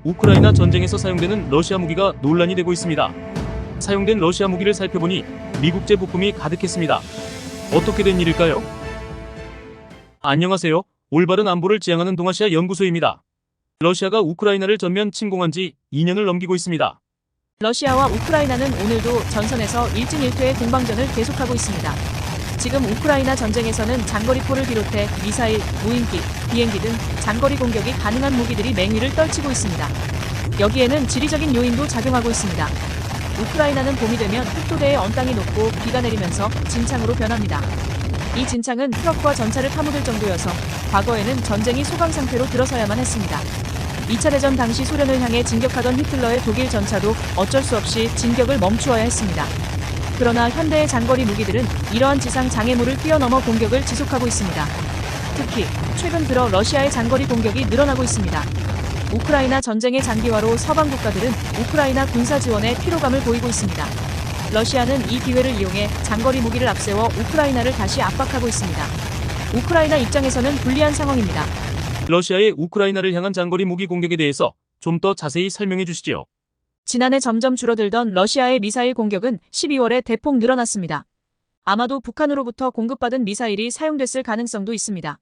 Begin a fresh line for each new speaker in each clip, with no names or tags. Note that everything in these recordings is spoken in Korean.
우크라이나 전쟁에서 사용되는 러시아 무기가 논란이 되고 있습니다. 사용된 러시아 무기를 살펴보니 미국제 부품이 가득했습니다. 어떻게 된 일일까요? 안녕하세요. 올바른 안보를 지향하는 동아시아 연구소입니다. 러시아가 우크라이나를 전면 침공한 지 2년을 넘기고 있습니다.
러시아와 우크라이나는 오늘도 전선에서 일진일퇴의 공방전을 계속하고 있습니다. 지금 우크라이나 전쟁에서는 장거리포를 비롯해 미사일, 무인기, 비행기 등 장거리 공격이 가능한 무기들이 맹위를 떨치고 있습니다. 여기에는 지리적인 요인도 작용하고 있습니다. 우크라이나는 봄이 되면 흑토대의 언땅이 녹고 비가 내리면서 진창으로 변합니다. 이 진창은 트럭과 전차를 파묻을 정도여서 과거에는 전쟁이 소강 상태로 들어서야만 했습니다. 2차 대전 당시 소련을 향해 진격하던 히틀러의 독일 전차도 어쩔 수 없이 진격을 멈추어야 했습니다. 그러나 현대의 장거리 무기들은 이러한 지상 장애물을 뛰어넘어 공격을 지속하고 있습니다. 특히 최근 들어 러시아의 장거리 공격이 늘어나고 있습니다. 우크라이나 전쟁의 장기화로 서방 국가들은 우크라이나 군사 지원에 피로감을 보이고 있습니다. 러시아는 이 기회를 이용해 장거리 무기를 앞세워 우크라이나를 다시 압박하고 있습니다. 우크라이나 입장에서는 불리한 상황입니다.
러시아의 우크라이나를 향한 장거리 무기 공격에 대해서 좀 더 자세히 설명해 주시죠.
지난해 점점 줄어들던 러시아의 미사일 공격은 12월에 대폭 늘어났습니다. 아마도 북한으로부터 공급받은 미사일이 사용됐을 가능성도 있습니다.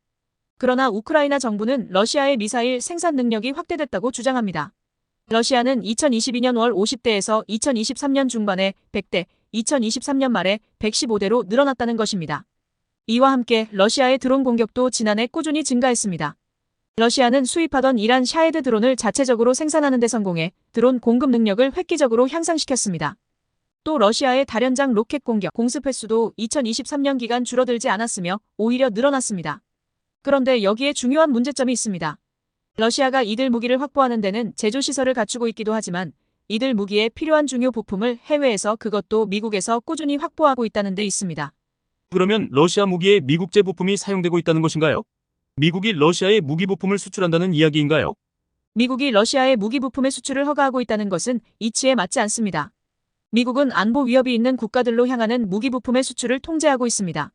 그러나 우크라이나 정부는 러시아의 미사일 생산 능력이 확대됐다고 주장합니다. 러시아는 2022년 월 50대에서 2023년 중반에 100대, 2023년 말에 115대로 늘어났다는 것입니다. 이와 함께 러시아의 드론 공격도 지난해 꾸준히 증가했습니다. 러시아는 수입하던 이란 샤헤드 드론을 자체적으로 생산하는 데 성공해 드론 공급 능력을 획기적으로 향상시켰습니다. 또 러시아의 다련장 로켓 공격 공습 횟수도 2023년 기간 줄어들지 않았으며 오히려 늘어났습니다. 그런데 여기에 중요한 문제점이 있습니다. 러시아가 이들 무기를 확보하는 데는 제조시설을 갖추고 있기도 하지만 이들 무기에 필요한 중요 부품을 해외에서 그것도 미국에서 꾸준히 확보하고 있다는 데 있습니다.
그러면 러시아 무기에 미국제 부품이 사용되고 있다는 것인가요? 미국이 러시아에 무기 부품을 수출한다는 이야기인가요?
미국이 러시아에 무기 부품의 수출을 허가하고 있다는 것은 이치에 맞지 않습니다. 미국은 안보 위협이 있는 국가들로 향하는 무기 부품의 수출을 통제하고 있습니다.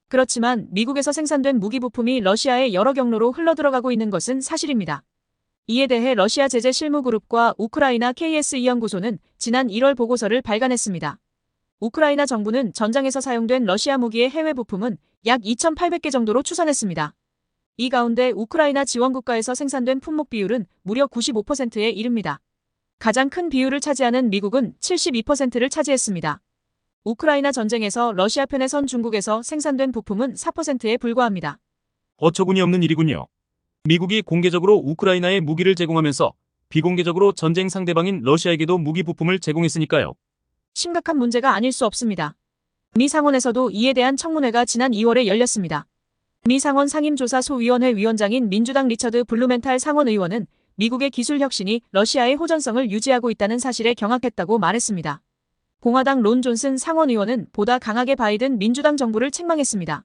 그렇지만 미국에서 생산된 무기 부품이 러시아의 여러 경로로 흘러들어가고 있는 것은 사실입니다. 이에 대해 러시아 제재 실무그룹과 우크라이나 KSE 연구소는 지난 1월 보고서를 발간했습니다. 우크라이나 정부는 전장에서 사용된 러시아 무기의 해외 부품은 약 2,800개 정도로 추산했습니다. 이 가운데 우크라이나 지원국가에서 생산된 품목 비율은 무려 95%에 이릅니다. 가장 큰 비율을 차지하는 미국은 72%를 차지했습니다. 우크라이나 전쟁에서 러시아 편에 선 중국에서 생산된 부품은 4%에 불과합니다.
어처구니 없는 일이군요. 미국이 공개적으로 우크라이나에 무기를 제공하면서 비공개적으로 전쟁 상대방인 러시아에게도 무기 부품을 제공했으니까요.
심각한 문제가 아닐 수 없습니다. 미 상원에서도 이에 대한 청문회가 지난 2월에 열렸습니다. 미 상원 상임조사소위원회 위원장인 민주당 리처드 블루멘탈 상원 의원은 미국의 기술 혁신이 러시아의 호전성을 유지하고 있다는 사실에 경악했다고 말했습니다. 공화당 론 존슨 상원 의원은 보다 강하게 바이든 민주당 정부를 책망했습니다.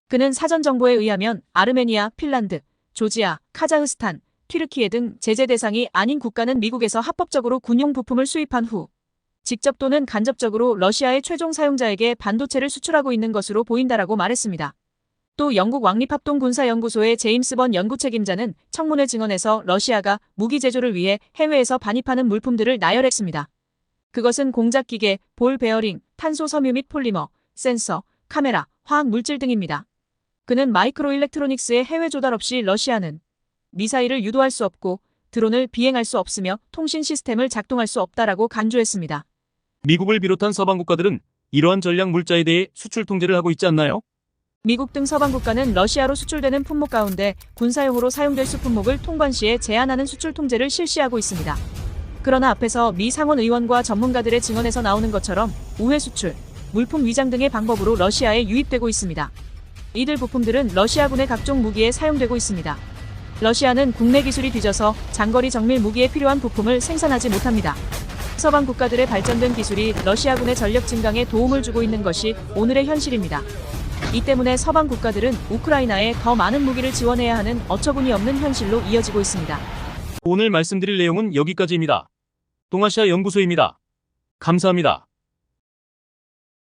그는 사전 정보에 의하면 아르메니아, 핀란드, 조지아, 카자흐스탄, 튀르키예 등 제재 대상이 아닌 국가는 미국에서 합법적으로 군용 부품을 수입한 후 직접 또는 간접적으로 러시아의 최종 사용자에게 반도체를 수출하고 있는 것으로 보인다라고 말했습니다. 또 영국 왕립합동군사연구소의 제임스 번 연구 책임자는 청문회 증언에서 러시아가 무기 제조를 위해 해외에서 반입하는 물품들을 나열했습니다. 그것은 공작기계, 볼 베어링, 탄소 섬유 및 폴리머, 센서, 카메라, 화학 물질 등입니다. 그는 마이크로 일렉트로닉스의 해외 조달 없이 러시아는 미사일을 유도할 수 없고 드론을 비행할 수 없으며 통신 시스템을 작동할 수 없다라고 간주했습니다.
미국을 비롯한 서방 국가들은 이러한 전략 물자에 대해 수출 통제를 하고 있지 않나요?
미국 등 서방 국가는 러시아로 수출되는 품목 가운데 군사용으로 사용될 수 품목을 통관 시에 제한하는 수출 통제를 실시하고 있습니다. 그러나 앞에서 미 상원 의원과 전문가들의 증언에서 나오는 것처럼 우회 수출, 물품 위장 등의 방법으로 러시아에 유입되고 있습니다. 이들 부품들은 러시아군의 각종 무기에 사용되고 있습니다. 러시아는 국내 기술이 뒤져서 장거리 정밀 무기에 필요한 부품을 생산하지 못합니다. 서방 국가들의 발전된 기술이 러시아군의 전력 증강에 도움을 주고 있는 것이 오늘의 현실입니다. 이 때문에 서방 국가들은 우크라이나에 더 많은 무기를 지원해야 하는 어처구니 없는 현실로 이어지고 있습니다.
오늘 말씀드릴 내용은 여기까지입니다. 동아시아 연구소입니다. 감사합니다.